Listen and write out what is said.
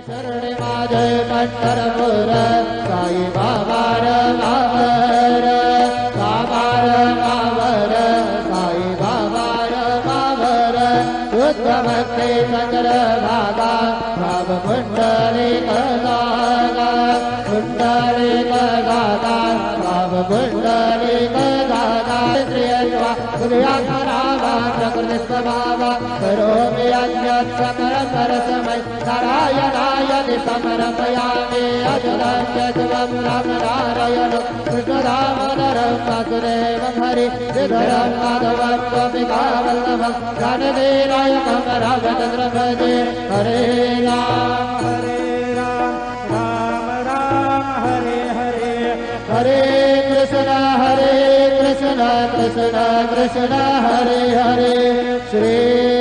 शरणमा जय पंढरपुर साई बाबार मावर बाबार मावर साई बाबार मावर शुद्ध भक्ति चंद्र भागा भाव कुंडली कदागा कुंडली कदागा भाव कुंडली कदागा श्रीयश्वा सूर्याधरावा प्रकृति स्वभावा करोमि अन्यत् समर समय नारायणाय समर्पयामि अजलम् राम नारायण कृष्णदामोदरं वासुदेवं हरि श्रीधरं माधवं गोपिकावल्लभं ज्ञानदेनायकं रामचन्द्रं भजे हरे राम राम राम हरे हरे हरे कृष्ण कृष्ण कृष्ण कृष्ण हरे हरे श्री